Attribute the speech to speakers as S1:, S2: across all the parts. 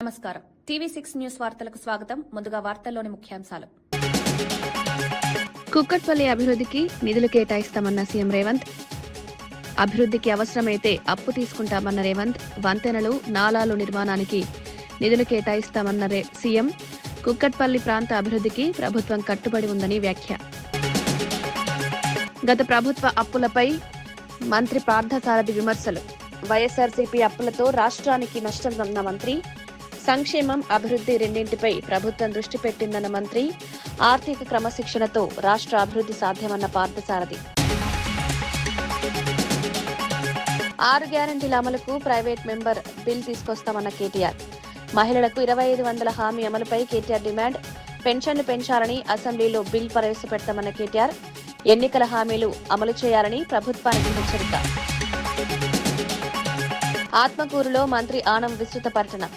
S1: నమస్కారం. టీవీ6 న్యూస్ వార్తలకు స్వాగతం. ముందుగా వార్తల్లోని ముఖ్యాంశాలు.
S2: కుక్కట్పల్లి అభివృద్ధికి నిధులు కేటాయిస్తామన్న సీఎం రేవంత్. అభివృద్ధికి అవసరమైతే అప్పు తీసుకుంటామన్న రేవంత్. వంతెనలు, నాలాలు నిర్మాణానికి నిధులు కేటాయిస్తామన్న సీఎం. కుక్కట్పల్లి ప్రాంత అభివృద్ధికి ప్రభుత్వం కట్టుబడి ఉందని వ్యాఖ్య. గత ప్రభుత్వ అప్పులపై మంత్రి పార్థసారథి విమర్శలు. వైఎస్ఆర్సీపీ అప్పులతో రాష్ట్రానికి నష్టమన్న మంత్రి. సంక్షేమం, అభివృద్ధి రెండింటిపై ప్రభుత్వం దృష్టి పెట్టిందన్న మంత్రి. ఆర్థిక క్రమశిక్షణతో రాష్ట్ర అభివృద్ధి సాధ్యమన్న పార్థసారథి. 6 గ్యారంటీల అమలుకు ప్రైవేట్ మెంబర్ బిల్ తీసుకొస్తామన్న కేటీఆర్. మహిళలకు 2500 హామీ అమలుపై కేటీఆర్ డిమాండ్. పెన్షన్లు పెంచాలని అసెంబ్లీలో బిల్ ప్రవేశపెడతామన్న కేటీఆర్. ఎన్నికల హామీలు అమలు చేయాలని ప్రభుత్వానికి హెచ్చరిక. ఆత్మకూరులో మంత్రి ఆనం విస్తృత పర్యటన.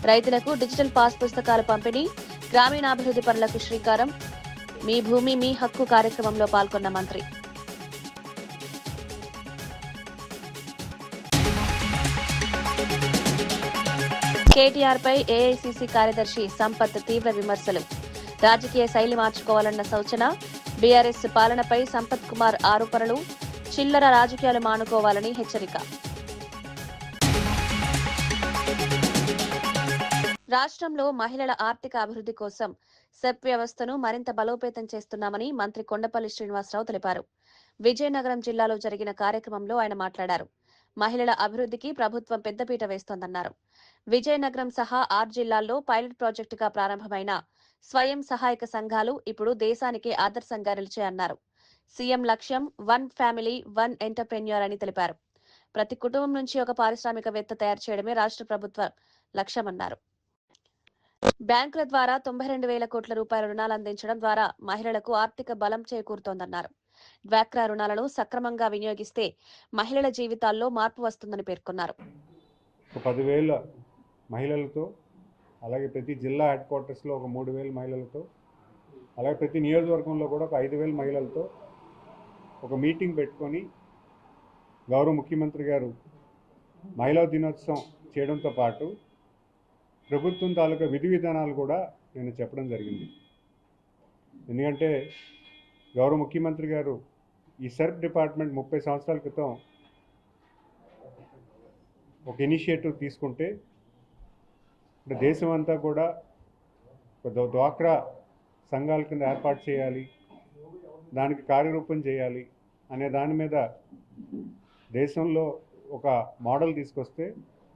S2: రైతులకు డిజిటల్ పాస్ పుస్తకాలు పంపిణీ. గ్రామీణాభివృద్ధి పనులకు శ్రీకారం. మీ భూమి మీ హక్కు కార్యక్రమంలో పాల్గొన్న మంత్రి. కేటీఆర్ పై ఏఐసీసీ కార్యదర్శి సంపత్ తీవ్ర విమర్శలు. రాజకీయ శైలి మార్చుకోవాలన్న సూచన. బీఆర్ఎస్ పాలనపై సంపత్ కుమార్ ఆరోపణలు. చిల్లర రాజకీయాలు మానుకోవాలని హెచ్చరిక. రాష్ట్రంలో మహిళల ఆర్థిక అభివృద్ధి కోసం సెప్ వ్యవస్థను మరింత బలోపేతం చేస్తున్నామని మంత్రి కొండపల్లి శ్రీనివాసరావు తెలిపారు. విజయనగరం జిల్లాలో జరిగిన కార్యక్రమంలో ఆయన మాట్లాడారు. మహిళల అభివృద్ధికి ప్రభుత్వం పెద్దపీట వేస్తోందన్నారు. విజయనగరం సహా 6 జిల్లాల్లో పైలట్ ప్రాజెక్టుగా ప్రారంభమైన స్వయం సహాయక సంఘాలు ఇప్పుడు దేశానికే ఆదర్శంగా నిలిచాయన్నారు. సీఎం లక్ష్యం 1 ఫ్యామిలీ 1 ఎంటర్ప్రెన్యూర్ అని తెలిపారు. ప్రతి కుటుంబం నుంచి ఒక పారిశ్రామికవేత్త తయారు చేయడమే రాష్ట్ర ప్రభుత్వ లక్ష్యమన్నారు. బ్యాంకుల ద్వారా 92,000 కోట్ల రూపాయల రుణాలు అందించడం ద్వారా మహిళలకు ఆర్థిక బలం చేకూరుతోందన్నారు. డ్వాక్రా రుణాలను సక్రమంగా వినియోగిస్తే మహిళల జీవితాల్లో మార్పు వస్తుందని పేర్కొన్నారు.
S3: 10,000 మహిళలతో, అలాగే ప్రతి జిల్లా హెడ్ క్వార్టర్స్లో ఒక 3,000 మహిళలతో, అలాగే ప్రతి నియోజకవర్గంలో కూడా ఒక 5,000 మహిళలతో ఒక మీటింగ్ పెట్టుకొని గౌరవ ముఖ్యమంత్రి గారు మహిళా దినోత్సవం చేయడంతో పాటు ప్రభుత్వం తాలూకా విధి విధానాలు కూడా నేను చెప్పడం జరిగింది. ఎందుకంటే గౌరవ ముఖ్యమంత్రి గారు ఈ సెర్ప్ డిపార్ట్మెంట్ 30 సంవత్సరాల క్రితం ఒక ఇనిషియేటివ్ తీసుకుంటే దేశం అంతా కూడా డ్వాక్రా సంఘాల కింద ఏర్పాటు చేయాలి, దానికి కార్యరూపం చేయాలి అనే దాని మీద దేశంలో ఒక మోడల్ తీసుకొస్తే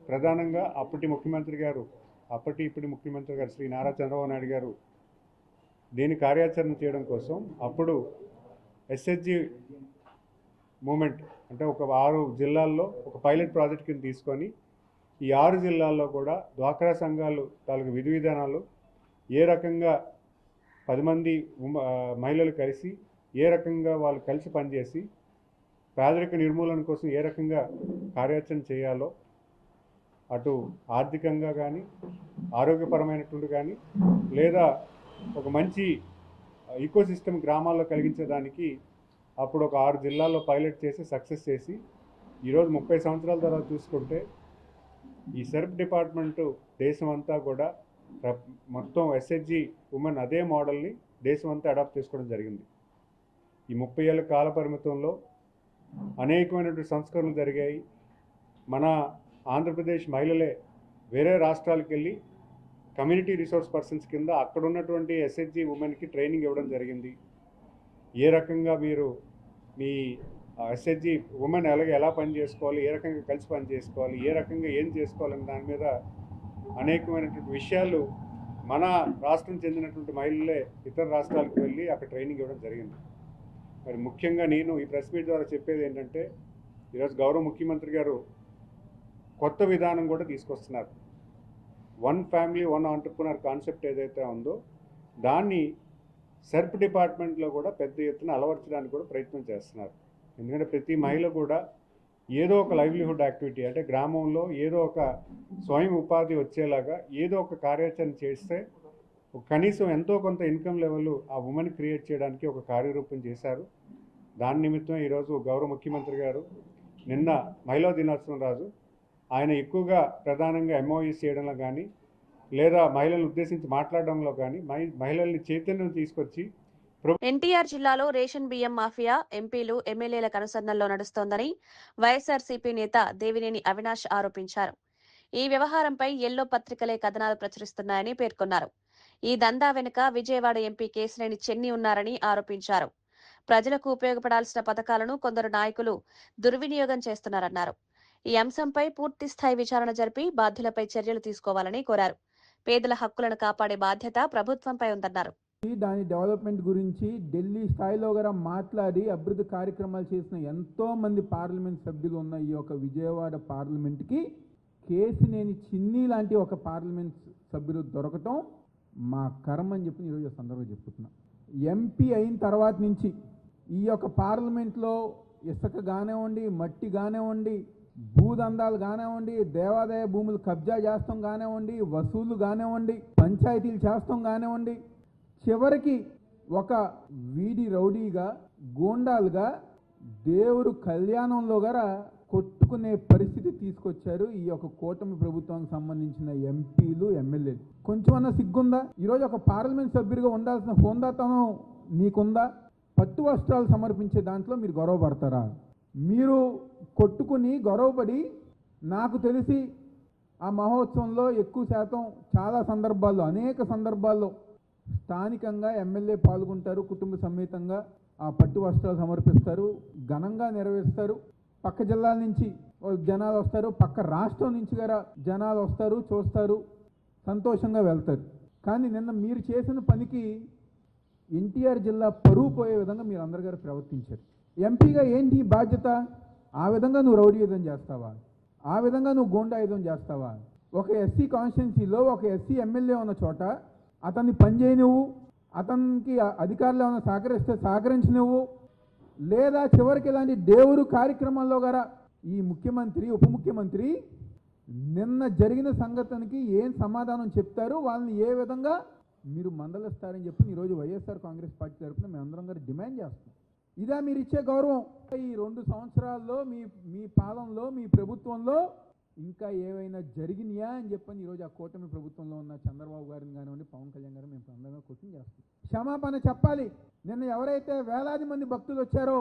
S3: ప్రధానంగా ఇప్పటి ముఖ్యమంత్రి గారు శ్రీ నారా చంద్రబాబు నాయుడు గారు దీని కార్యాచరణ చేయడం కోసం అప్పుడు ఎస్హెచ్జి మూమెంట్ అంటే ఒక 6 జిల్లాల్లో ఒక పైలట్ ప్రాజెక్ట్ కింద తీసుకొని ఈ 6 జిల్లాల్లో కూడా డ్వాక్రా సంఘాలు తాలూకు విధి విధానాలు ఏ రకంగా 10 మంది మహిళలు కలిసి ఏ రకంగా వాళ్ళు కలిసి పనిచేసి పేదరిక నిర్మూలన కోసం ఏ రకంగా కార్యాచరణ చేయాలో అటు ఆర్థికంగా కానీ ఆరోగ్యపరమైనటువంటి కానీ లేదా ఒక మంచి ఈకోసిస్టమ్ గ్రామాల్లో కలిగించేదానికి అప్పుడు ఒక 6 జిల్లాల్లో పైలట్ చేసి సక్సెస్ చేసి ఈరోజు 30 సంవత్సరాల తర్వాత చూసుకుంటే ఈ సెర్ప్ డిపార్ట్మెంటు దేశం అంతా కూడా మొత్తం ఎస్హెచ్జి ఉమెన్ అదే మోడల్ని దేశం అంతా అడాప్ట్ చేసుకోవడం జరిగింది. ఈ 30 ఏళ్ళ కాల పరిమితంలో అనేకమైనటువంటి సంస్కరణలు జరిగాయి. మన ఆంధ్రప్రదేశ్ మహిళలే వేరే రాష్ట్రాలకు వెళ్ళి కమ్యూనిటీ రిసోర్స్ పర్సన్స్ కింద అక్కడ ఉన్నటువంటి ఎస్హెచ్జి ఉమెన్కి ట్రైనింగ్ ఇవ్వడం జరిగింది. ఏ రకంగా మీరు మీ ఎస్హెచ్జి ఉమెన్ ఎలా పని చేసుకోవాలి, ఏ రకంగా కలిసి పని చేసుకోవాలి, ఏ రకంగా ఏం చేసుకోవాలని దాని మీద అనేకమైనటువంటి విషయాలు మన రాష్ట్రం చెందినటువంటి మహిళలే ఇతర రాష్ట్రాలకు వెళ్ళి అక్కడ ట్రైనింగ్ ఇవ్వడం జరిగింది. మరి ముఖ్యంగా నేను ఈ ప్రెస్ మీట్ ద్వారా చెప్పేది ఏంటంటే ఈరోజు గౌరవ ముఖ్యమంత్రి గారు కొత్త విధానం కూడా తీసుకొస్తున్నారు. 1 ఫ్యామిలీ 1 ఎంటర్ప్రెన్యూర్ కాన్సెప్ట్ ఏదైతే ఉందో దాన్ని సెర్ప్ డిపార్ట్మెంట్లో కూడా పెద్ద ఎత్తున అలవర్చడానికి కూడా ప్రయత్నం చేస్తున్నారు. ఎందుకంటే ప్రతి మహిళ కూడా ఏదో ఒక లైవ్లీహుడ్ యాక్టివిటీ అంటే గ్రామంలో ఏదో ఒక స్వయం ఉపాధి వచ్చేలాగా ఏదో ఒక కార్యాచరణ చేస్తే కనీసం ఎంతో కొంత ఇన్కమ్ లెవెల్ ఆ ఉమెన్ క్రియేట్ చేయడానికి ఒక కార్యరూపం చేశారు. దాని నిమిత్తం ఈరోజు గౌరవ ముఖ్యమంత్రి గారు నిన్న మహిళా దినోత్సవం రోజు ఆయన ఎక్కువగా ప్రధానంగా ఎంఓఈస్ చేయడంలో కానీ లేదా మహిళలను ఉద్దేశించి మాట్లాడడంలో కానీ మహిళల్ని చైతన్యం తీసుకొచ్చి
S2: ఎన్టీఆర్ జిల్లాలో రేషన్ బియ్యం మాఫియా ఎంపీలు ఎమ్మెల్యేల కనుసన్నల్లో నడుస్తోందని వైఎస్ఆర్సీపీ నేత దేవినేని అవినాష్ ఆరోపించారు. ఈ వ్యవహారంపై ఎల్లో పత్రికలే కథనాలు ప్రచురిస్తున్నాయని పేర్కొన్నారు. ఈ దందా వెనుక విజయవాడ ఎంపీ కేశినేని చెన్ని ఉన్నారని ఆరోపించారు. ప్రజలకు ఉపయోగపడాల్సిన పథకాలను కొందరు నాయకులు దుర్వినియోగం చేస్తున్నారన్నారు. ఈ అంశంపై పూర్తి స్థాయి విచారణ జరిపి బాధ్యులపై చర్యలు తీసుకోవాలని కోరారు. పేదల హక్కులను కాపాడే బాధ్యత ప్రభుత్వంపై ఉందన్నారు.
S4: దాని డెవలప్మెంట్ గురించి ఢిల్లీ స్థాయిలో కూడా మాట్లాడి అభివృద్ధి కార్యక్రమాలు చేసిన ఎంతో మంది పార్లమెంట్ సభ్యులు ఉన్న ఈ యొక్క విజయవాడ పార్లమెంట్కి కేశినేని చిన్ని లాంటి ఒక పార్లమెంట్ సభ్యులు దొరకటం మా కర్మ అని చెప్పి ఈరోజు సందర్భంగా చెప్తున్నా. ఎంపీ అయిన తర్వాత నుంచి ఈ యొక్క పార్లమెంట్లో ఇసుక కానివ్వండి, మట్టి కానివ్వండి, భూదందాలు కానివ్వండి, దేవాదాయ భూములు కబ్జా చేస్తాం కానివ్వండి, వసూలు కానివ్వండి, పంచాయతీలు చేస్తాం కానివ్వండి, చివరికి ఒక వీడి రౌడీగా గూండాలుగా దేవుడు కళ్యాణంలో కూడా కొట్టుకునే పరిస్థితి తీసుకొచ్చారు ఈ యొక్క కూటమి ప్రభుత్వానికి సంబంధించిన ఎంపీలు, ఎమ్మెల్యేలు. కొంచెమన్నా సిగ్గుందా? ఈరోజు ఒక పార్లమెంట్ సభ్యుడిగా ఉండాల్సిన హోందాతనం నీకుందా? పట్టు వస్త్రాలు సమర్పించే దాంట్లో మీరు గొడవపడతారా? మీరు కొట్టుకుని గొడవపడి, నాకు తెలిసి ఆ మహోత్సవంలో ఎక్కువ శాతం చాలా సందర్భాల్లో, అనేక సందర్భాల్లో స్థానికంగా ఎమ్మెల్యే పాల్గొంటారు, కుటుంబ సమేతంగా ఆ పట్టు వస్త్రాలు సమర్పిస్తారు, ఘనంగా నెరవేరుస్తారు. పక్క జిల్లాల నుంచి జనాలు వస్తారు, పక్క రాష్ట్రం నుంచి కూడా జనాలు వస్తారు, చూస్తారు, సంతోషంగా వెళ్తారు. కానీ నిన్న మీరు చేసిన పనికి ఎన్టీఆర్ జిల్లా పరువు పోయే విధంగా మీరు అందరి గారు ప్రవర్తించారు. ఎంపీగా ఏంటి బాధ్యత? ఆ విధంగా నువ్వు రౌడీయుధం చేస్తావా? ఆ విధంగా నువ్వు గూండాయుధం చేస్తావా? ఒక ఎస్సీ కాన్స్టిట్యున్సీలో ఒక ఎస్సీ ఎమ్మెల్యే ఉన్న చోట అతన్ని పనిచేయి నువ్వు, అతనికి అధికారులు ఏమైనా సహకరిస్తే సహకరించి నువ్వు, లేదా చివరికి ఇలాంటి దేవుడు కార్యక్రమాల్లో కూడా ఈ ముఖ్యమంత్రి, ఉప ముఖ్యమంత్రి నిన్న జరిగిన సంఘటనకి ఏం సమాధానం చెప్తారు, వాళ్ళని ఏ విధంగా మీరు మందలిస్తారని చెప్పి ఈరోజు వైఎస్ఆర్ కాంగ్రెస్ పార్టీ తరఫున మేమందరం గారు డిమాండ్ చేస్తున్నాం. ఇదా మీరు ఇచ్చే గౌరవం? ఈ 2 సంవత్సరాల్లో మీ పాలనలో, మీ ప్రభుత్వంలో ఇంకా ఏవైనా జరిగినాయా అని చెప్పని ఈరోజు ఆ కూటమి ప్రభుత్వంలో ఉన్న చంద్రబాబు గారిని కానివ్వండి, పవన్ కళ్యాణ్ గారు మేము అందరం క్వశ్చన్ చేస్తాం. క్షమాపణ చెప్పాలి. నిన్న ఎవరైతే వేలాది మంది భక్తులు వచ్చారో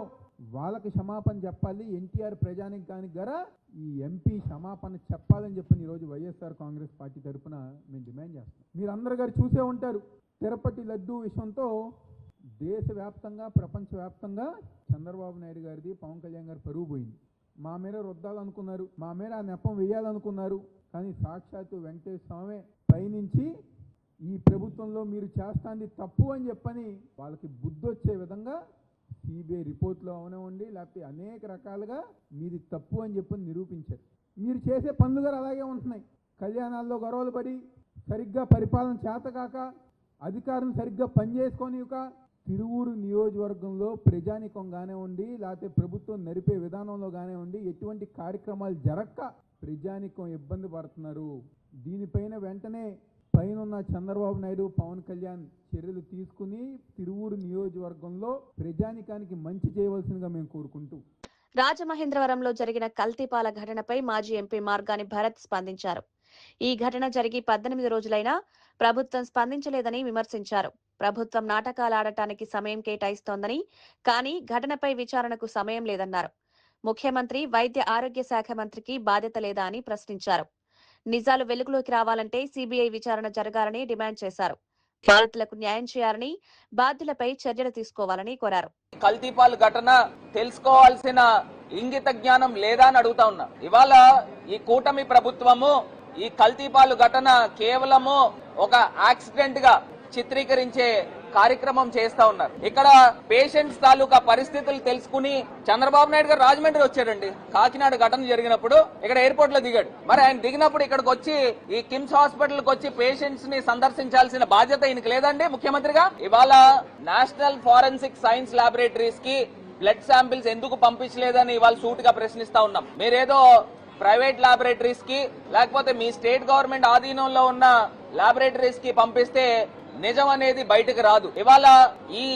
S4: వాళ్ళకి క్షమాపణ చెప్పాలి. ఎన్టీఆర్ ప్రజానికానికి గారా ఈ ఎంపీ క్షమాపణ చెప్పాలని చెప్పని ఈరోజు వైఎస్ఆర్ కాంగ్రెస్ పార్టీ తరఫున మేము డిమాండ్ చేస్తాం. మీరందరూ గారు చూసే ఉంటారు, తిరుపతి లడ్డూ విషయంతో దేశవ్యాప్తంగా, ప్రపంచవ్యాప్తంగా చంద్రబాబు నాయుడు గారిది, పవన్ కళ్యాణ్ గారి పరువు పోయింది. మా మీద రుద్దాలనుకున్నారు, మా మీద ఆ నెపం వేయాలనుకున్నారు. కానీ సాక్షాత్తు వెంకటేశ్వర స్వామి పైనుంచి ఈ ప్రభుత్వంలో మీరు చేస్తాంది తప్పు అని చెప్పని వాళ్ళకి బుద్ధి వచ్చే విధంగా సిబిఐ రిపోర్ట్లో అవనివ్వండి, లేకపోతే అనేక రకాలుగా మీది తప్పు అని చెప్పని నిరూపించారు. మీరు చేసే పనులు కూడా అలాగే ఉంటున్నాయి. కళ్యాణాల్లో గొడవలు పడి, సరిగ్గా పరిపాలన చేతకాక, అధికారులను సరిగ్గా పనిచేసుకొనిక, తిరువూరు నియోజకవర్గంలో ప్రజానికం కానివ్వండి, లేకపోతే ప్రభుత్వం నడిపే విధానంలో కానివ్వండి, ఎటువంటి కార్యక్రమాలు జరక్క ప్రజానికం ఇబ్బంది పడుతున్నారు. దీనిపైన వెంటనే పైన చంద్రబాబు నాయుడు, పవన్ కళ్యాణ్ చర్యలు తీసుకుని తిరువూరు నియోజకవర్గంలో ప్రజానికానికి మంచి చేయవలసిందిగా మేము కోరుకుంటూ.
S2: రాజమహేంద్రవరంలో జరిగిన కల్తీపాల ఘటనపై మాజీ ఎంపీ మార్గాని భరత్ స్పందించారు. ఈ ఘటన జరిగి 18 రోజులైనా ప్రభుత్వం స్పందించలేదని విమర్శించారు. ప్రభుత్వం నాటకాలు ఆడటానికి సమయం కేటాయిస్తోందని, కానీ ఘటనపై విచారణకు సమయం లేదన్నారు. ముఖ్యమంత్రి, వైద్య ఆరోగ్య శాఖ మంత్రికి బాధ్యత లేదా అని ప్రశ్నించారు. నిజాలు వెలుగులోకి రావాలంటే సిబిఐ విచారణ జరగాలని డిమాండ్ చేశారు. బాధితులకు న్యాయం చేయాలని, బాధ్యులపై చర్యలు తీసుకోవాలని కోరారు.
S5: కల్తీపాల్ ఘటన తెలుసుకోవాల్సిన ఇంగిత జ్ఞానం లేదా అని అడుగుతా ఉన్నా. ఇవాళ ఈ కూటమి ప్రభుత్వము ఈ కల్తీపాలు ఘటన కేవలము ఒక యాక్సిడెంట్ గా చిత్రీకరించే కార్యక్రమం చేస్తా ఉన్నారు. ఇక్కడ పేషెంట్స్ తాలూకా పరిస్థితులు తెలుసుకుని చంద్రబాబు నాయుడు గారు రాజమండ్రి వచ్చాడండి. కాకినాడ ఘటన జరిగినప్పుడు ఇక్కడ ఎయిర్పోర్ట్ లో దిగాడు. మరి ఆయన దిగినప్పుడు ఇక్కడికి వచ్చి ఈ కిమ్స్ హాస్పిటల్ కి వచ్చి పేషెంట్స్ ని సందర్శించాల్సిన బాధ్యత ఈయనకి లేదండి ముఖ్యమంత్రిగా? ఇవాళ నేషనల్ ఫారెన్సిక్ సైన్స్ ల్యాబొరేటరీస్ కి బ్లడ్ శాంపిల్స్ ఎందుకు పంపించలేదని ఇవాళ సూటిగా ప్రశ్నిస్తా ఉన్నాం. మీరేదో ప్రైవేట్ ల్యాబొరేటరీస్ కి, లేకపోతే మీ స్టేట్ గవర్నమెంట్ ఆధీనంలో ఉన్న ల్యాబొరేటరీస్ కి పంపిస్తే నిజం అనేది బయటకు రాదు. ఇవాళ ఈ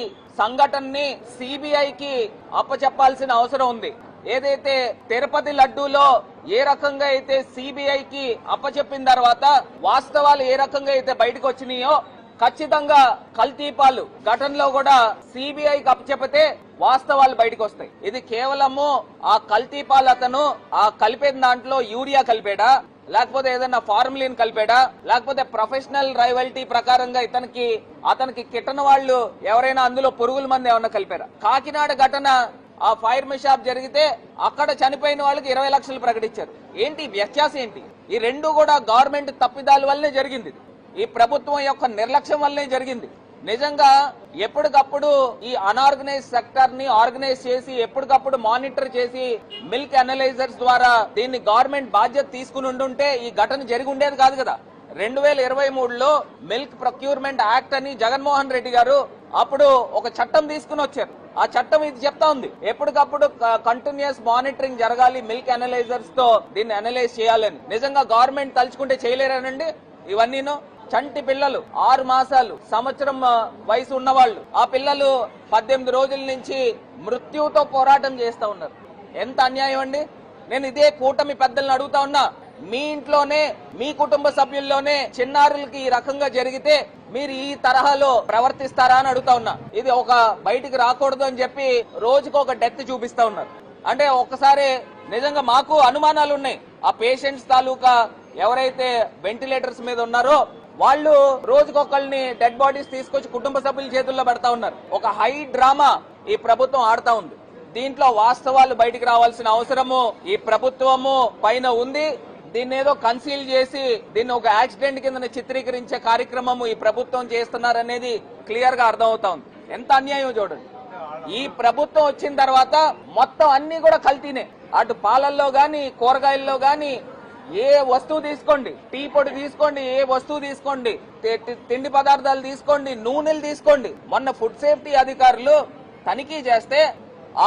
S5: సంఘటనని సిబిఐకి అప్పచెప్పాల్సిన అవసరం ఉంది. ఏదైతే తిరుపతి లడ్డూలో ఏ రకంగా అయితే సిబిఐకి అప్పచెప్పిన తర్వాత వాస్తవాలు ఏ రకంగా అయితే బయటకు వచ్చినాయో ఖచ్చితంగా కల్తీపాలు ఘటనలో కూడా సిబిఐకి అప్పచెప్పితే వాస్తవాలు బయటకు వస్తాయి. ఇది కేవలము ఆ కల్తీపాలు అతను ఆ కలిపేది దాంట్లో యూరియా కలిపాడా, లేకపోతే ఏదైనా ఫార్ములిన్ కలిపాడా, లేకపోతే ప్రొఫెషనల్ రైవల్టీ ప్రకారంగా అతనికి కిట్టన వాళ్ళు ఎవరైనా అందులో పురుగుల మంది ఏమన్నా కలిపారా? కాకినాడ ఘటన ఆ ఫైర్ షాప్ జరిగితే అక్కడ చనిపోయిన వాళ్ళకి 20 లక్షలు ప్రకటించారు. ఏంటి వ్యత్యాసం ఏంటి? ఈ రెండు కూడా గవర్నమెంట్ తప్పిదాల వల్లనే జరిగింది. ఈ ప్రభుత్వం యొక్క నిర్లక్ష్యం వల్లనే జరిగింది. నిజంగా ఎప్పటికప్పుడు ఈ అన్ఆర్గనైజ్ సెక్టర్ ని ఆర్గనైజ్ చేసి ఎప్పటికప్పుడు మానిటర్ చేసి మిల్క్ అనలైజర్స్ ద్వారా దీన్ని గవర్నమెంట్ బాధ్యత తీసుకుని ఉండుంటే ఈ ఘటన జరిగి ఉండేది కాదు కదా. 2023లో మిల్క్ ప్రొక్యూర్మెంట్ యాక్ట్ అని జగన్మోహన్ రెడ్డి గారు అప్పుడు ఒక చట్టం తీసుకుని వచ్చారు. ఆ చట్టం ఇది చెప్తా ఉంది, ఎప్పటికప్పుడు కంటిన్యూస్ మానిటరింగ్ జరగాలి, మిల్క్ అనలైజర్స్ తో దీన్ని అనలైజ్ చేయాలని. నిజంగా గవర్నమెంట్ తలుచుకుంటే చేయలేరనండి ఇవన్నీను. చంటి పిల్లలు 6 మాసాలు సంవత్సరం వయసు ఉన్నవాళ్ళు, ఆ పిల్లలు 18 రోజుల నుంచి మృత్యుతో పోరాటం చేస్తా ఉన్నారు. ఎంత అన్యాయం అండి. నేను ఇదే కూటమి పెద్దలను అడుగుతా ఉన్నా, మీ ఇంట్లోనే మీ కుటుంబ సభ్యుల్లోనే చిన్నారులకి ఈ రకంగా జరిగితే మీరు ఈ తరహాలో ప్రవర్తిస్తారా అని అడుగుతా ఉన్నా. ఇది ఒక బయటికి రాకూడదు అని చెప్పి రోజుకు ఒక డెత్ చూపిస్తా ఉన్నారు. అంటే ఒక్కసారి నిజంగా మాకు అనుమానాలు ఉన్నాయి. ఆ పేషెంట్స్ తాలూకా ఎవరైతే వెంటిలేటర్స్ మీద ఉన్నారో వాళ్ళు రోజుకొకళ్ళని డెడ్ బాడీస్ తీసుకొచ్చి కుటుంబ సభ్యుల చేతుల్లో పెడతా ఉన్నారు. ఒక హై డ్రామా ఈ ప్రభుత్వం ఆడుతా ఉంది. దీంట్లో వాస్తవాలు బయటికి రావాల్సిన అవసరము ఈ ప్రభుత్వము పైన ఉంది. దీన్ని ఏదో కన్సీల్ చేసి దీన్ని ఒక యాక్సిడెంట్ కింద చిత్రీకరించే కార్యక్రమము ఈ ప్రభుత్వం చేస్తున్నారనేది క్లియర్ గా అర్థమవుతా ఉంది. ఎంత అన్యాయం చూడండి. ఈ ప్రభుత్వం వచ్చిన తర్వాత మొత్తం అన్ని కూడా కల్తీనే. అటు పాలల్లో గాని, కూరగాయల్లో గాని, ఏ వస్తువు తీసుకోండి, టీ పొడి తీసుకోండి, ఏ వస్తువు తీసుకోండి, తిండి పదార్థాలు తీసుకోండి, నూనెలు తీసుకోండి. మొన్న ఫుడ్ సేఫ్టీ అధికారులు తనిఖీ చేస్తే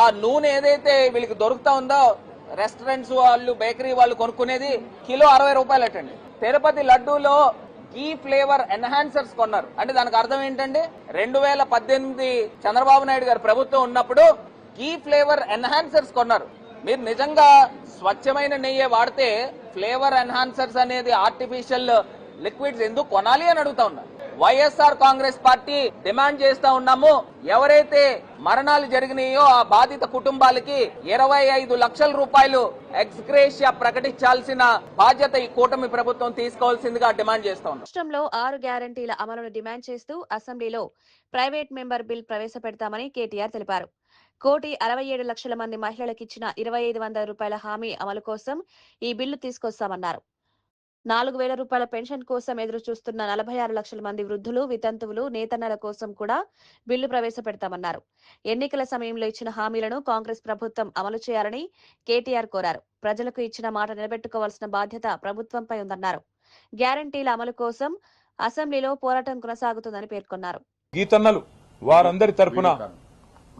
S5: ఆ నూనె ఏదైతే వీళ్ళకి దొరుకుతా ఉందో రెస్టారెంట్స్ వాళ్ళు, బేకరీ వాళ్ళు కొనుక్కునేది కిలో 60 రూపాయలు అటండి. తిరుపతి లడ్డూలో గీ ఫ్లేవర్ ఎన్హాన్సర్స్ కొన్నారు. అంటే దానికి అర్థం ఏంటంటే 2018 చంద్రబాబు నాయుడు గారు ప్రభుత్వం ఉన్నప్పుడు గీ ఫ్లేవర్ ఎన్హాన్సర్స్ కొన్నారు. మీరు నిజంగా స్వచ్ఛమైన నెయ్యి వాడితే ఫ్లేవర్ ఎన్హాన్సర్స్ అనేది ఆర్టిఫిషియల్ లిక్విడ్స్ ఎందుకు కొనాలి అని అడుగుతా ఉన్నా. వైఎస్ఆర్ కాంగ్రెస్ పార్టీ డిమాండ్ చేస్తా ఉన్నాము, ఎవరైతే మరణాలు జరిగినాయో ఆ బాధిత కుటుంబాలకి 25 లక్షల రూపాయలు ఎక్స్గ్రేషియా ప్రకటించాల్సిన బాధ్యత ఈ కూటమి ప్రభుత్వం తీసుకోవాల్సిందిగా డిమాండ్ చేస్తా ఉన్నాం.
S2: రాష్ట్రంలో 6 గ్యారంటీల అమలును డిమాండ్ చేస్తూ అసెంబ్లీలో ప్రైవేట్ మెంబర్ బిల్ ప్రవేశపెడతామని కేటీఆర్ తెలిపారు. 1,67 లక్షల మంది మహిళలకు ఇచ్చిన 2,500 రూపాయల హామీ అమలు కోసం ఈ బిల్లు తీసుకొస్తామన్నారు. 4,000 రూపాయల పెన్షన్ కోసం ఎదురు చూస్తున్న 46 లక్షల మంది వృద్ధులు, వితంతువులు, నేతన్నల కోసం కూడా బిల్లు ప్రవేశపెడతామన్నారు. ఎన్నికల సమయంలో ఇచ్చిన హామీలను కాంగ్రెస్ ప్రభుత్వం అమలు చేయాలని కేటీఆర్ కోరారు. ప్రజలకు ఇచ్చిన మాట నిలబెట్టుకోవాల్సిన బాధ్యత ప్రభుత్వంపై ఉందన్నారు. గ్యారంటీల అమలు కోసం అసెంబ్లీలో పోరాటం కొనసాగుతుందని పేర్కొన్నారు.
S6: గీతన్నలు వారందరి తరపున,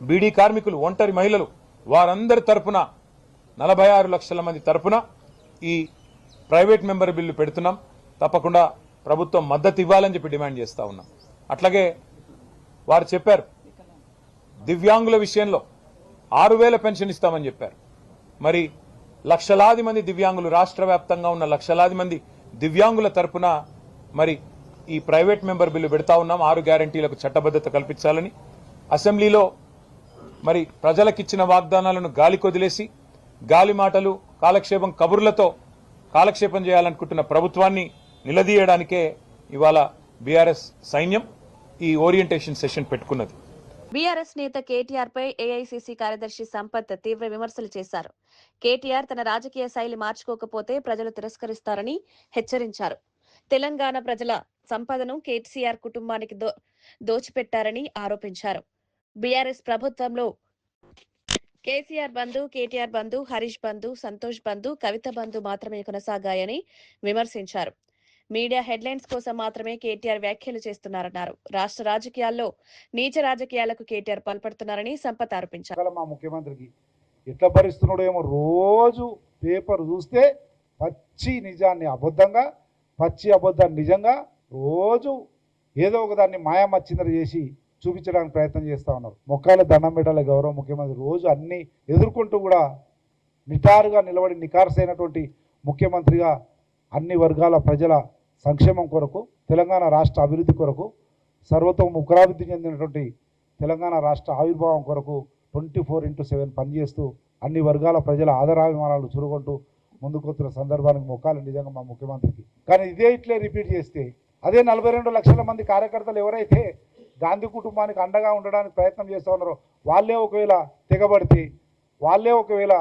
S6: బీడీ కార్మికులు, ఒంటరి మహిళలు వారందరి తరపున 46 లక్షల మంది తరపున ఈ ప్రైవేట్ మెంబర్ బిల్లు పెడుతున్నాం. తప్పకుండా ప్రభుత్వం మద్దతు ఇవ్వాలని చెప్పి డిమాండ్ చేస్తా ఉన్నాం. అట్లాగే వారు చెప్పారు దివ్యాంగుల విషయంలో 6,000 పెన్షన్ ఇస్తామని చెప్పారు. మరి లక్షలాది మంది దివ్యాంగులు, రాష్ట్ర వ్యాప్తంగా ఉన్న లక్షలాది మంది దివ్యాంగుల తరపున మరి ఈ ప్రైవేట్ మెంబర్ బిల్లు పెడతా ఉన్నాం. 6 గ్యారంటీలకు చట్టబద్ధత కల్పించాలని అసెంబ్లీలో మరి ప్రజలకిచ్చిన వాగ్దానాలను గాలి కొదిలేసి గాలి మాటలు, కాలక్షేపం కబుర్లతో కాలక్షేపం చేయాలనుకుంటున్న ప్రభుత్వాన్ని నిలదీయడానికే ఇవాళ బీఆర్ఎస్ సైన్యం ఈ ఓరియంటేషన్ సెషన్ పెట్టుకున్నది.
S2: బీఆర్ఎస్ నేత కేటీఆర్ పై ఏఐసీసీ కార్యదర్శి సంపత్ తీవ్ర విమర్శలు చేశారు. కేటీఆర్ తన రాజకీయ శైలి మార్చుకోకపోతే ప్రజలు తిరస్కరిస్తారని హెచ్చరించారు. తెలంగాణ ప్రజల సంపదను కేసీఆర్ కుటుంబానికి దోచిపెట్టారని ఆరోపించారు. బీఆర్ఎస్ ప్రభుత్వంలో కేసీఆర్ బంధు, కేటీఆర్ బంధు, హరీష్ బంధు, సంతోష్ బంధు, కవిత బంధు మాత్రమే కొనసాగాయని విమర్శించారు. మీడియా హెడ్లైన్స్ కోసం మాత్రమే కేటీఆర్ వ్యాఖ్యలు చేస్తున్నారన్నారు. రాష్ట్ర రాజకీయాల్లో నీచ రాజకీయాలకు కేటీఆర్ పాల్పడుతున్నారని సంపత్ ఆరోపించారు.
S7: మా ముఖ్యమంత్రికి ఎట్లా భరిస్తున్నాడో ఏమో, రోజు పేపర్ చూస్తే పచ్చి నిజాన్ని అబద్ధంగా, పచ్చి అబద్ధాన్ని నిజంగా రోజు ఏదో ఒకదాన్ని మాయామచ్చిందర చేసి చూపించడానికి ప్రయత్నం చేస్తూ ఉన్నారు. మొక్కాల దండం పెట్టాలి గౌరవ ముఖ్యమంత్రి. రోజు అన్ని ఎదుర్కొంటూ కూడా నిటారుగా నిలబడి నికార్సైనటువంటి ముఖ్యమంత్రిగా అన్ని వర్గాల ప్రజల సంక్షేమం కొరకు, తెలంగాణ రాష్ట్ర అభివృద్ధి కొరకు, సర్వతోముఖాభివృద్ధి చెందినటువంటి తెలంగాణ రాష్ట్ర ఆవిర్భావం కొరకు 24/7 పనిచేస్తూ అన్ని వర్గాల ప్రజల ఆదరాభిమానాలు చురుగొంటూ ముందుకొస్తున్న సందర్భానికి మొక్కాలి నిజంగా మా ముఖ్యమంత్రికి. కానీ ఇట్లే రిపీట్ చేస్తే అదే 42 లక్షల మంది కార్యకర్తలు ఎవరైతే గాంధీ కుటుంబానికి అండగా ఉండడానికి ప్రయత్నం చేస్తూ ఉన్నారో వాళ్ళే ఒకవేళ తెగబడితే, వాళ్ళే ఒకవేళ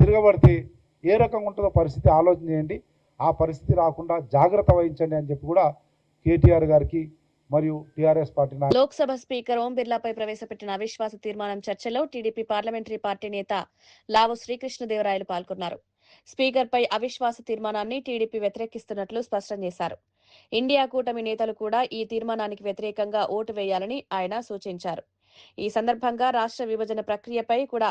S7: తిరగబడితే ఏ రకంగా ఉంటుందో పరిస్థితి ఆలోచన చేయండి. ఆ పరిస్థితి రాకుండా జాగ్రత్త వహించండి అని చెప్పి కూడా కేటీఆర్ గారికి మరియు టీఆర్ఎస్ పార్టీ
S2: లోక్సభ స్పీకర్ ఓం బిర్లాపై ప్రవేశపెట్టిన అవిశ్వాస తీర్మానం చర్చలో టీడీపీ పార్లమెంటరీ పార్టీ నేత లావు శ్రీకృష్ణదేవరాయలు పాల్గొన్నారు. స్పీకర్పై అవిశ్వాస తీర్మానాన్ని టీడీపీ వ్యతిరేకిస్తున్నట్లు స్పష్టం చేశారు. ఇండియా కూటమి నేతలు కూడా ఈ తీర్మానానికి వ్యతిరేకంగా ఓటు వేయాలని ఆయన సూచించారు. ఈ సందర్భంగా రాష్ట్ర విభజన ప్రక్రియపై కూడా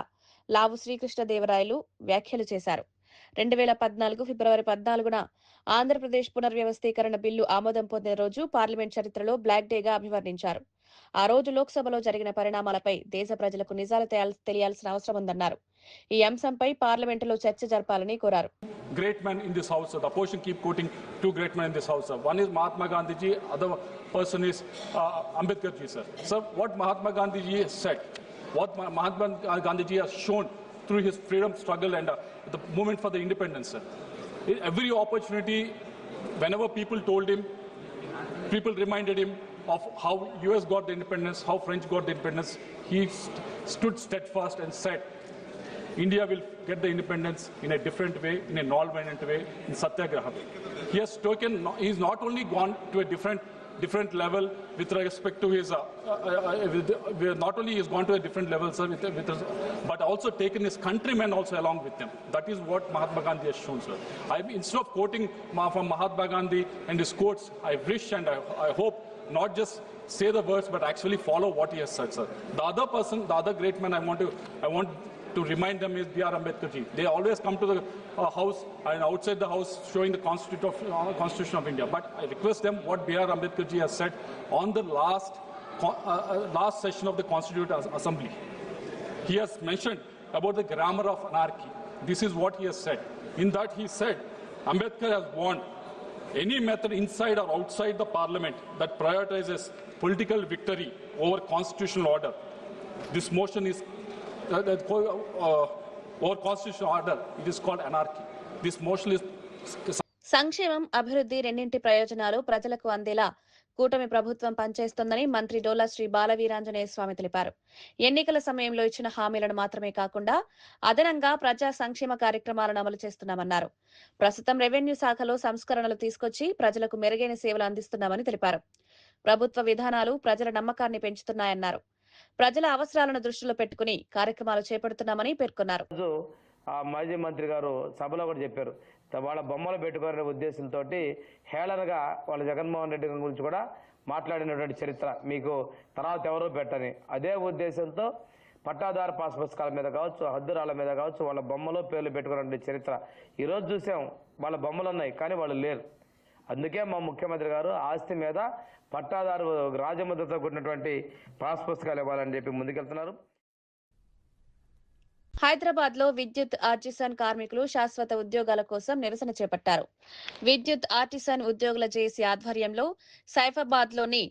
S2: లావు శ్రీకృష్ణదేవరాయలు వ్యాఖ్యలు చేశారు. 2014 ఫిబ్రవరి 14న ఆంధ్రప్రదేశ్ పునర్వ్యవస్థీకరణ బిల్లు ఆమోదం పొందిన రోజు పార్లమెంట్ చరిత్రలో బ్లాక్ డేగా అభివర్ణించారు. ఆ రోజు లోక్సభలో జరిగిన పరిణామాలపై దేశ ప్రజలకు నిజాలు తెలియాల్సిన అవసరం ఉందన్నారు. ఈ అంశంపై పార్లమెంటులో చర్చ జరపాలని కోరారు.
S8: Great men in this house, the opposition keep quoting two great men in this house. One is Mahatma Gandhi ji, other person is Ambedkar ji, sir. Sir, what Mahatma Gandhi ji has said, what Mahatma Gandhi ji has shown through his freedom struggle and the movement for the independence, sir. Every opportunity, whenever people told him, people reminded him of how US got the independence, how French got the independence, he stood steadfast and said, India will get the independence in a different way, in a non-violent way, in Satyagraha. He has taken, he's not only gone to a different level with respect to his, not only he's gone to a different level, sir, but also taken his countrymen also along with them. That is what Mahatma Gandhi has shown, sir. Instead of quoting from Mahatma Gandhi and his quotes, I wish and I hope not just say the words, but actually follow what he has said, sir. The other person, the other great man I want to remind them is B.R. Ambedkar ji. They always come to the house and outside the house showing the Constitution of India. But I request them what B.R. Ambedkar ji has said on the last session of the Constituent Assembly. He has mentioned about the grammar of anarchy. This is what he has said. In that he said, Ambedkar has warned any method inside or outside the parliament that prioritizes political victory over constitutional order. This motion is over constitutional order. It is called anarchy. This motion is
S2: సంక్షేమం, అభివృద్ధి రెండింటి ప్రయోజనాలు ప్రజలకు అందేలా కూటమి ప్రభుత్వం పనిచేస్తోందని మంత్రి డోలా శ్రీ బాలవీరాంజనేయ స్వామి తెలిపారు. ఎన్నికల సమయంలో ఇచ్చిన హామీలను మాత్రమే కాకుండా అదనంగా ప్రజా సంక్షేమ కార్యక్రమాలను అమలు చేస్తున్నామన్నారు. ప్రస్తుతం రెవెన్యూ శాఖలో సంస్కరణలు తీసుకొచ్చి ప్రజలకు మెరుగైన సేవలు అందిస్తున్నామని తెలిపారు. ప్రభుత్వ విధానాలు ప్రజల నమ్మకాన్ని పెంచుతున్నాయన్నారు. ప్రజల అవసరాలను దృష్టిలో పెట్టుకుని కార్యక్రమాలు చేపడుతున్నామని పేర్కొన్నారు.
S9: మాజీ మంత్రి గారు సభలో కూడా చెప్పారు, వాళ్ళ బొమ్మలు పెట్టుకునే ఉద్దేశంతో హేళనగా వాళ్ళ జగన్మోహన్ రెడ్డి గురించి కూడా మాట్లాడినటువంటి చరిత్ర మీకు తర్వాత ఎవరో పెట్టని అదే ఉద్దేశంతో పట్టాదారు పాస్ పుస్తకాల మీద కావచ్చు, హద్దురాల మీద కావచ్చు, వాళ్ళ బొమ్మలో పేర్లు పెట్టుకునే చరిత్ర ఈరోజు చూసాం. వాళ్ళ బొమ్మలు ఉన్నాయి కానీ వాళ్ళు లేరు. అందుకే మా ముఖ్యమంత్రి గారు ఆస్తి మీద పట్టాదారు రాజముద్రతో కూడినటువంటి పాస్ పుస్తకాలు ఇవ్వాలని చెప్పి ముందుకెళ్తున్నారు.
S2: హైదరాబాద్ లో విద్యుత్ ఆర్టిసన్ కార్మికులు శాశ్వత ఉద్యోగాల కోసం నిరసన చేపట్టారు. విద్యుత్ ఆర్టిసన్ ఉద్యోగుల జేఏసీ ఆధ్వర్యంలో సైఫాబాద్ లోని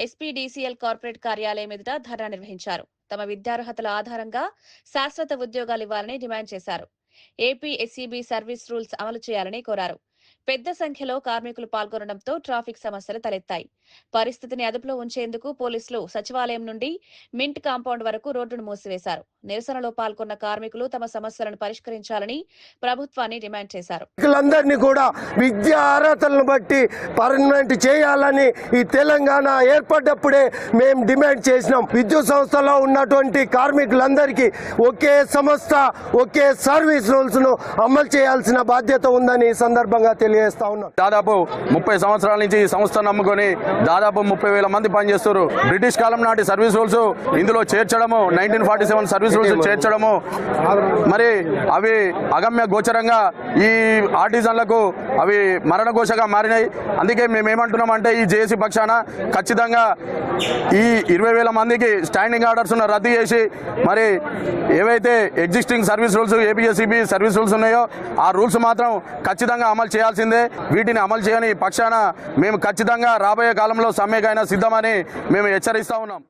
S2: ఎస్పీడీసీఎల్ కార్పొరేట్ కార్యాలయం ఎదుట ధర్నా నిర్వహించారు. తమ విద్యార్హతల ఆధారంగా శాశ్వత ఉద్యోగాలు ఇవ్వాలని డిమాండ్ చేశారు. ఏపీ ఎస్ఈబీ సర్వీస్ రూల్స్ అమలు చేయాలని కోరారు. పెద్ద సంఖ్యలో కార్మికులు పాల్గొనడంతో ట్రాఫిక్ సమస్యలు తలెత్తాయి. పరిస్థితిని అదుపులో ఉంచేందుకు పోలీసులు సచివాలయం నుండి మింట్ కాంపౌండ్ వరకు రోడ్డును మూసివేశారు. నిరసనలో పాల్గొన్న కార్మికులు తమ సమస్యలను పరిష్కరించాలని ప్రభుత్వాన్ని డిమాండ్ చేశారు.
S10: అందరినీ కూడా విద్యా అర్హతలను బట్టి పర్మనెంట్ చేయాలని ఈ తెలంగాణ ఏర్పడ్డప్పుడే మేము డిమాండ్ చేసినాం. విద్యుత్ సంస్థలో ఉన్నటువంటి కార్మికులందరికీ ఒకే సంస్థ, ఒకే సర్వీస్ రూల్స్ ను అమలు చేయాల్సిన బాధ్యత ఉందని ఈ సందర్భంగా తెలియజేస్తా ఉన్నాం.
S11: దాదాపు 30 సంవత్సరాల నుంచి ఈ సంస్థను నమ్ముకొని దాదాపు 30,000 మంది పనిచేస్తారు. బ్రిటిష్ కాలం నాటి సర్వీస్ రూల్స్ ఇందులో చేర్చడము, 1947 సర్వీస్ రూల్స్ చేర్చడము, మరి అవి అగమ్య గోచరంగా ఈ ఆర్టిజన్లకు అవి మరణఘోషగా మారినాయి. అందుకే మేమేమంటున్నామంటే ఈ జేఏసీ పక్షాన ఖచ్చితంగా ఈ 20,000 మందికి స్టాండింగ్ ఆర్డర్స్ రద్దు చేసి మరి ఏవైతే existing service rules APSCB service rules ఉన్నాయో ఆ రూల్స్ మాత్రం ఖచ్చితంగా అమలు చేయాల్సిందే. వీటిని అమలు చేయని పక్షాన మేము ఖచ్చితంగా రాబోయే కాలంలో సమ్మెకైనా సిద్ధమని మేము హెచ్చరిస్తా ఉన్నాం.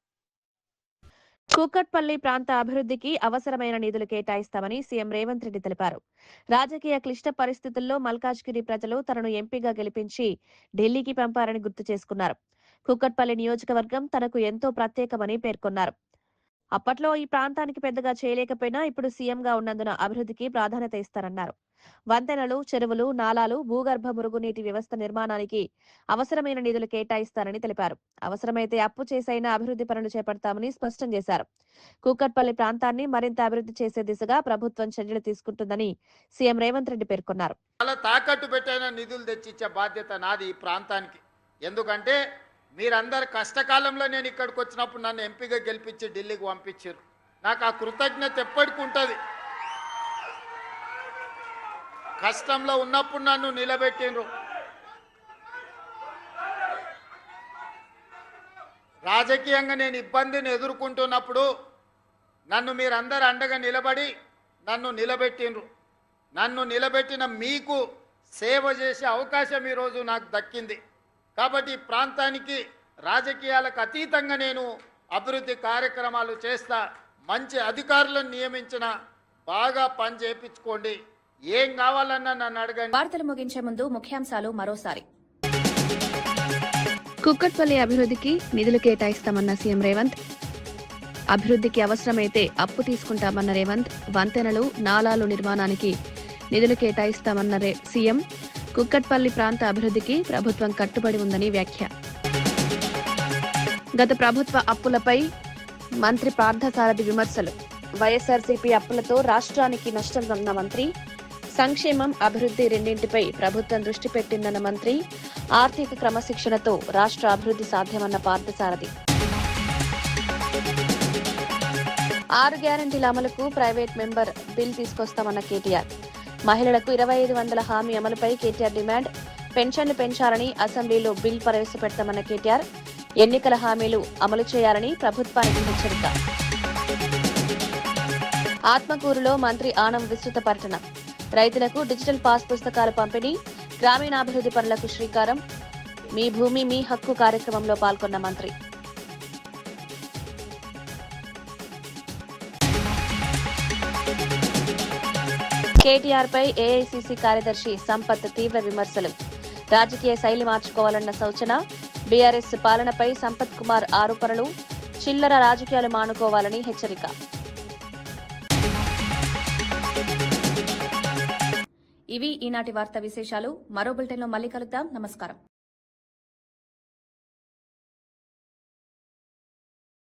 S2: కూకట్పల్లి ప్రాంత అభివృద్ధికి అవసరమైన నిధులు కేటాయిస్తామని సీఎం రేవంత్ రెడ్డి తెలిపారు. రాజకీయ క్లిష్ట పరిస్థితుల్లో మల్కాజ్గిరి ప్రజలు తనను ఎంపీగా గెలిపించి ఢిల్లీకి పంపారని గుర్తు చేసుకున్నారు. కూకట్పల్లి నియోజకవర్గం తనకు ఎంతో ప్రత్యేకమని పేర్కొన్నారు. అప్పట్లో ఈ ప్రాంతానికి పెద్దగా చేయలేకపోయినా ఇప్పుడు సీఎంగా ఉన్నందున అభివృద్ధికి ప్రాధాన్యత ఇస్తారన్నారు. వంతెనలు, చెరువులు, నాలాలు, భూగర్భ మురుగునీటి వ్యవస్థ నిర్మాణానికి అవసరమైన నిధులు కేటాయిస్తారని తెలిపారు. అవసరమైతే అప్పు చేసైనా అభివృద్ధి పనులు చేపడతామని స్పష్టం చేశారు. కూకట్పల్లి ప్రాంతాన్ని మరింత అభివృద్ధి చేసే దిశగా ప్రభుత్వం చర్యలు తీసుకుంటుందని సీఎం రేవంత్ రెడ్డి పేర్కొన్నారు.
S12: అలా తాకట్టు పెట్టైన నిధులు తెచ్చిచ్చే బాధ్యత నాది ఈ ప్రాంతానికి. ఎందుకంటే మీరందరు కష్టకాలంలో నేను ఇక్కడికి వచ్చినప్పుడు నన్ను ఎంపీగా గెలిపించి ఢిల్లీకి పంపించారు. నాకు ఆ కృతజ్ఞత ఎప్పటికి ఉంటుంది. కష్టంలో ఉన్నప్పుడు నన్ను నిలబెట్టిండ్రు. రాజకీయంగా నేను ఇబ్బందిని ఎదుర్కొంటున్నప్పుడు నన్ను మీరందరూ అండగా నిలబడి నన్ను నిలబెట్టిండ్రు. నన్ను నిలబెట్టిన మీకు సేవ చేసే అవకాశం ఈరోజు నాకు దక్కింది. కాబట్టి ఈ ప్రాంతానికి రాజకీయాలకు అతీతంగా నేను అభివృద్ధి కార్యక్రమాలు చేస్తా. మంచి అధికారులను నియమించిన బాగా పని చేయించుకోండి. ఏం కావాలన్నా నన్ను అడగండి.
S1: వార్తలు ముగించే ముందు ముఖ్యాంశాలు మరోసారి.
S2: కుక్కట్పల్లి అభివృద్ధికి నిధులు కేటాయిస్తామన్న సీఎం రేవంత్. అభివృద్ధికి అవసరమైతే అప్పు తీసుకుంటామన్న రేవంత్. వంతెనలు, నాలాలు నిర్మాణానికి నిధులు కేటాయిస్తామన్న సీఎం. కుక్కట్పల్లి ప్రాంత అభివృద్ధికి ప్రభుత్వం కట్టుబడి ఉందని వ్యాఖ్య. గత ప్రభుత్వ అప్పులపై మంత్రి పార్థసారథి విమర్శలు. వైఎస్ఆర్సీపీ అప్పులతో రాష్ట్రానికి నష్టం ఉన్న మంత్రి. సంక్షేమం, అభివృద్ధి రెండింటిపై ప్రభుత్వం దృష్టి పెట్టిందన్న మంత్రి. ఆర్థిక క్రమశిక్షణతో రాష్ట్ర అభివృద్ధి సాధ్యమన్న పార్థసారథి. 6 గ్యారంటీల అమలుకు ప్రైవేట్ మెంబర్ బిల్ తీసుకొస్తామన్న కేటీఆర్. మహిళలకు 2,500 హామీ అమలుపై కేటీఆర్ డిమాండ్. పెన్షన్లు పెంచాలని అసెంబ్లీలో బిల్ ప్రవేశపెడతామన్న కేటీఆర్. ఎన్నికల హామీలు అమలు చేయాలని ప్రభుత్వానికి హెచ్చరిక. ఆత్మకూరులో మంత్రి ఆనం విస్తృత పర్యటన. రైతులకు డిజిటల్ పాస్ పుస్తకాల పంపిణీ. గ్రామీణాభివృద్ధి పనులకు శ్రీకారం. మీ భూమి మీ హక్కు కార్యక్రమంలో పాల్గొన్న మంత్రి. కేటీఆర్ పై ఏఐసీసీ కార్యదర్శి సంపత్ తీవ్ర విమర్శలు. రాజకీయ శైలి మార్చుకోవాలన్న సూచన. బీఆర్ఎస్ పాలనపై సంపత్ కుమార్ ఆరోపణలు. చిల్లర రాజకీయాలు మానుకోవాలని హెచ్చరిక.
S1: ఇవి ఈనాటి వార్తా విశేషాలు. మరో బులెటిన్లో మళ్ళీ కలుద్దాం. నమస్కారం.